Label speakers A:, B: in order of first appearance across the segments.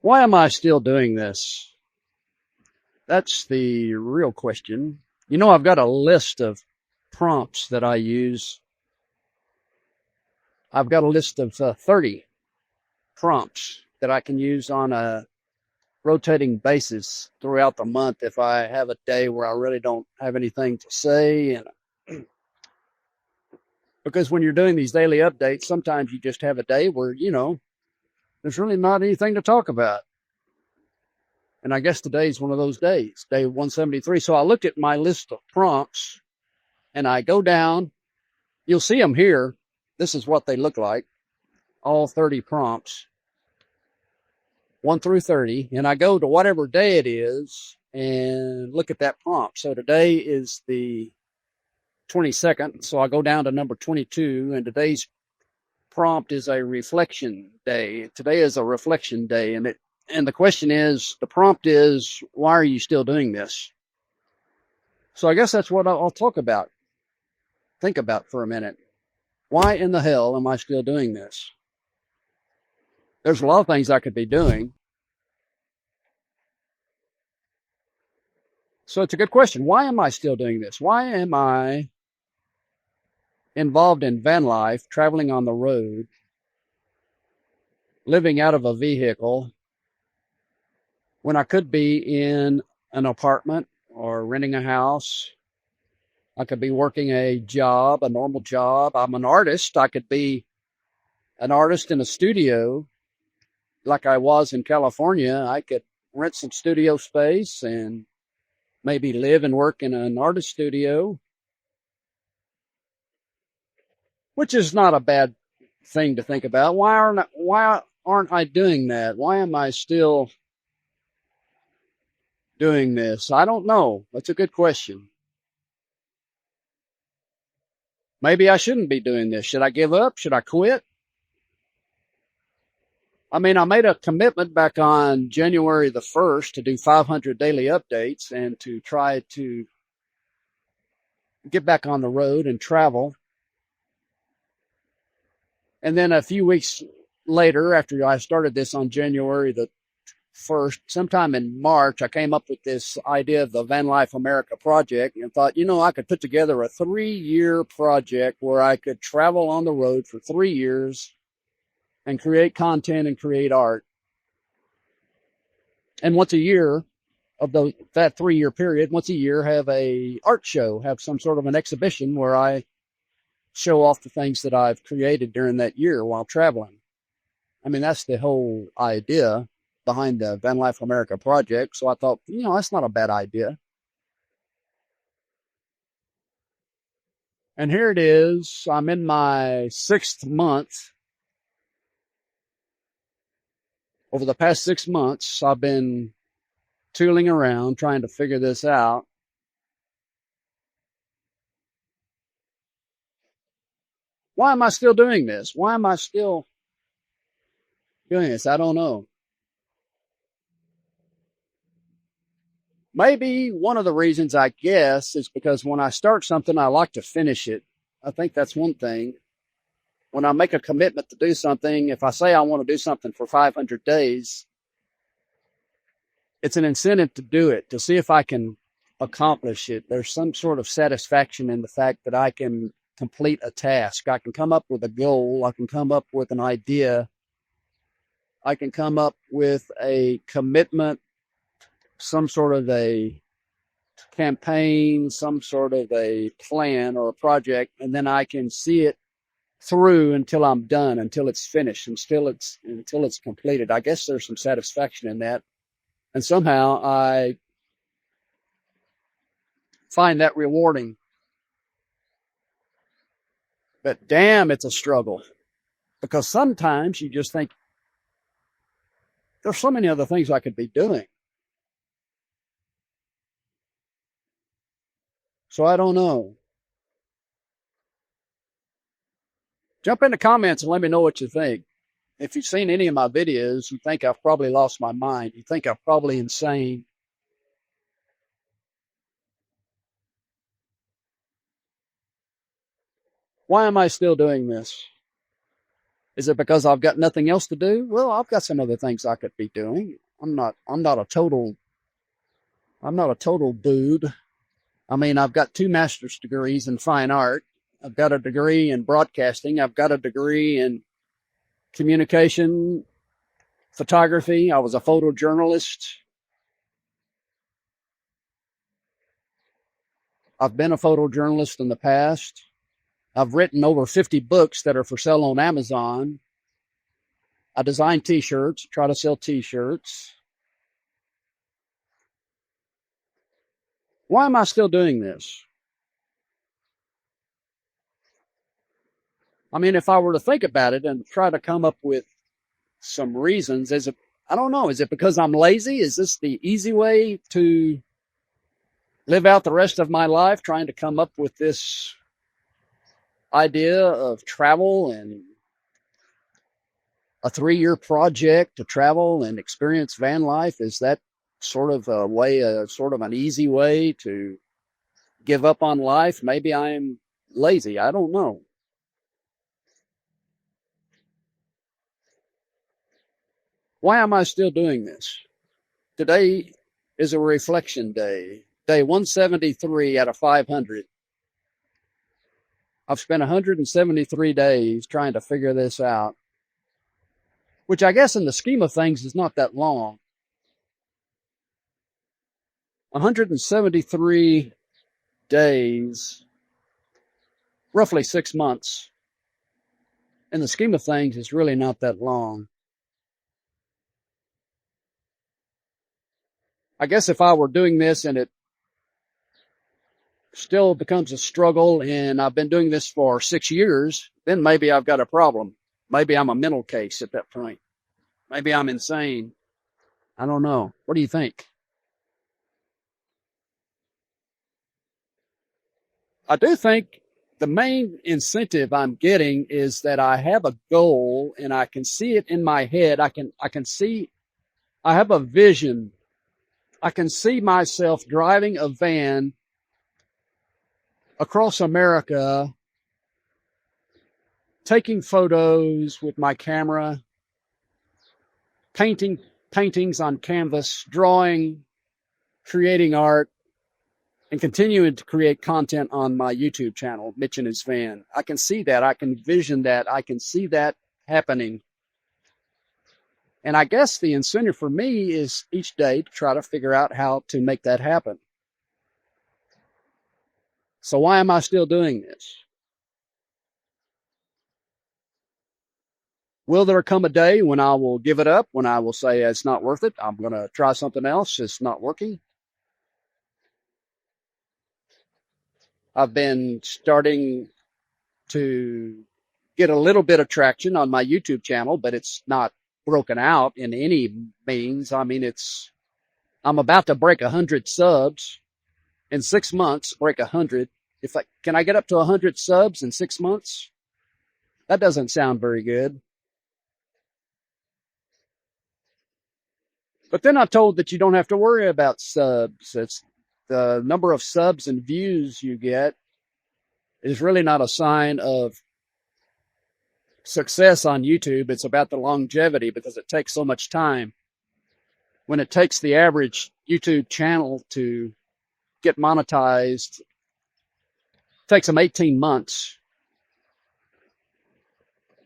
A: Why am I still doing this? That's the real question. You know, I've got a list of prompts that I use. I've got a list of 30 prompts that I can use on a rotating basis throughout the month if I have a day where I really don't have anything to say. And because when you're doing these daily updates, sometimes you just have a day where, there's really not anything to talk about. And I guess today's one of those days, day 173. So I looked at my list of prompts and I go down. You'll see them here. This is what they look like. All 30 prompts, 1 through 30. And I go to whatever day it is and look at that prompt. So today is the 22nd. So I go down to number 22, and today's prompt is a reflection day. Today is a reflection day. And the question is, the prompt is, why are you still doing this? So I guess that's what I'll talk about. Think about for a minute. Why in the hell am I still doing this? There's a lot of things I could be doing. So it's a good question. Why am I still doing this? Why am I involved in van life, traveling on the road, living out of a vehicle, when I could be in an apartment or renting a house? I could be working a job, a normal job. I'm an artist. I could be an artist in a studio like I was in California. I could rent some studio space and maybe live and work in an artist studio, which is not a bad thing to think about. Why aren't I doing that? Why am I still doing this? I don't know. That's a good question. Maybe I shouldn't be doing this. Should I give up? Should I quit? I mean, I made a commitment back on January the 1st to do 500 daily updates and to try to get back on the road and travel. And then a few weeks later, after I started this on January the 1st, sometime in March, I came up with this idea of the Van Life America project and thought, I could put together a 3-year project where I could travel on the road for 3 years and create content and create art. And once a year of that 3-year period, once a year, have a art show, have some sort of an exhibition where I show off the things that I've created during that year while traveling. I mean, that's the whole idea behind the Van Life America project. So I thought, that's not a bad idea. And here it is. I'm in my 6th month. Over the past 6 months, I've been tooling around trying to figure this out. Why am I still doing this? Why am I still doing this? I don't know. Maybe one of the reasons, I guess, is because when I start something, I like to finish it. I think that's one thing. When I make a commitment to do something, if I say I want to do something for 500 days, it's an incentive to do it, to see if I can accomplish it. There's some sort of satisfaction in the fact that I can complete a task. I can come up with a goal. I can come up with an idea. I can come up with a commitment, some sort of a campaign, some sort of a plan or a project, and then I can see it through until I'm done, until it's finished, until it's completed. I guess there's some satisfaction in that. And somehow I find that rewarding. But damn, it's a struggle. Because sometimes you just think, there's so many other things I could be doing. So I don't know. Jump in the comments and let me know what you think. If you've seen any of my videos, you think I've probably lost my mind. You think I'm probably insane. Why am I still doing this? Is it because I've got nothing else to do? Well, I've got some other things I could be doing. I'm not a total dude. I mean, I've got 2 master's degrees in fine art. I've got a degree in broadcasting. I've got a degree in communication, photography. I was a photojournalist. I've been a photojournalist in the past. I've written over 50 books that are for sale on Amazon. I design t-shirts, try to sell t-shirts. Why am I still doing this? I mean, if I were to think about it and try to come up with some reasons, I don't know, is it because I'm lazy? Is this the easy way to live out the rest of my life, trying to come up with this idea of travel and a 3-year project to travel and experience van life? Is that sort of an easy way to give up on life? Maybe I'm lazy. I don't know. Why am I still doing this? Today is a reflection day. Day 173 out of 500. I've spent 173 days trying to figure this out, which I guess in the scheme of things is not that long. 173 days, roughly 6 months. In the scheme of things, is really not that long. I guess if I were doing this and it still becomes a struggle and I've been doing this for 6 years, then maybe I've got a problem. Maybe I'm a mental case at that point. Maybe I'm insane. I don't know. What do you think? I do think the main incentive I'm getting is that I have a goal and I can see it in my head. I can see, I have a vision. I can see myself driving a van across America, taking photos with my camera, painting paintings on canvas, drawing, creating art, and continuing to create content on my YouTube channel, Mitch and his van. I can see that. I can vision that. I can see that happening. And I guess the incentive for me is each day to try to figure out how to make that happen. So why am I still doing this? Will there come a day when I will give it up, when I will say it's not worth it? I'm going to try something else. It's not working. I've been starting to get a little bit of traction on my YouTube channel, but it's not broken out in any means. I mean, I'm about to break 100 subs in 6 months, break 100. Can I get up to 100 subs in 6 months? That doesn't sound very good. But then I'm told that you don't have to worry about subs. It's the number of subs and views you get is really not a sign of success on YouTube. It's about the longevity because it takes so much time. When it takes the average YouTube channel to get monetized, it takes them 18 months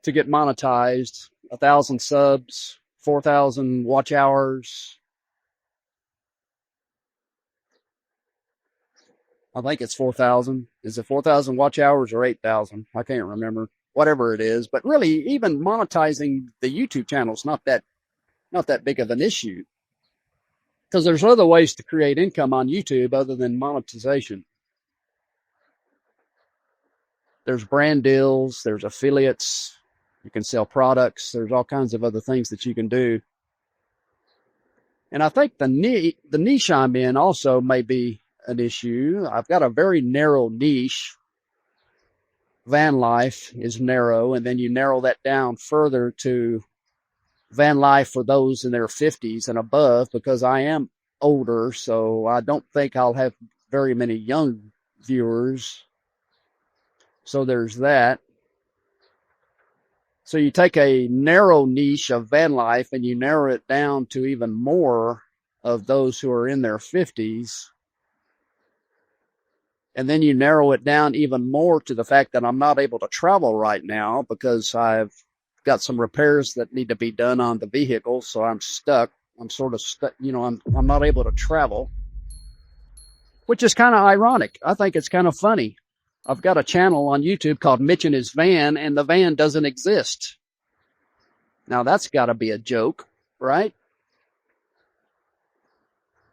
A: to get monetized, 1,000 subs, 4,000 watch hours. I think it's 4,000. Is it 4,000 watch hours or 8,000? I can't remember. Whatever it is. But really, even monetizing the YouTube channel is not that big of an issue. Because there's other ways to create income on YouTube other than monetization. There's brand deals, there's affiliates, you can sell products, there's all kinds of other things that you can do. And I think the niche I'm in also may be an issue. I've got a very narrow niche. Van life is narrow, and then you narrow that down further to van life for those in their 50s and above, because I am older, so I don't think I'll have very many young viewers. So there's that. So you take a narrow niche of van life and you narrow it down to even more of those who are in their 50s. And then you narrow it down even more to the fact that I'm not able to travel right now because I've got some repairs that need to be done on the vehicle. So I'm stuck. I'm sort of stuck. I'm not able to travel, which is kind of ironic. I think it's kind of funny. I've got a channel on YouTube called Mitch and His Van, and the van doesn't exist. Now that's got to be a joke, right?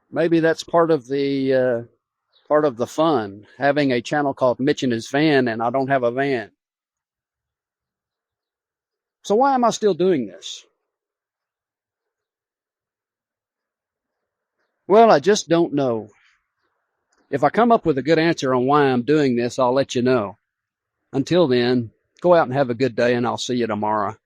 A: Maybe that's part of the fun, having a channel called Mitch and His Van, and I don't have a van. So why am I still doing this? Well, I just don't know. If I come up with a good answer on why I'm doing this, I'll let you know. Until then, go out and have a good day, and I'll see you tomorrow.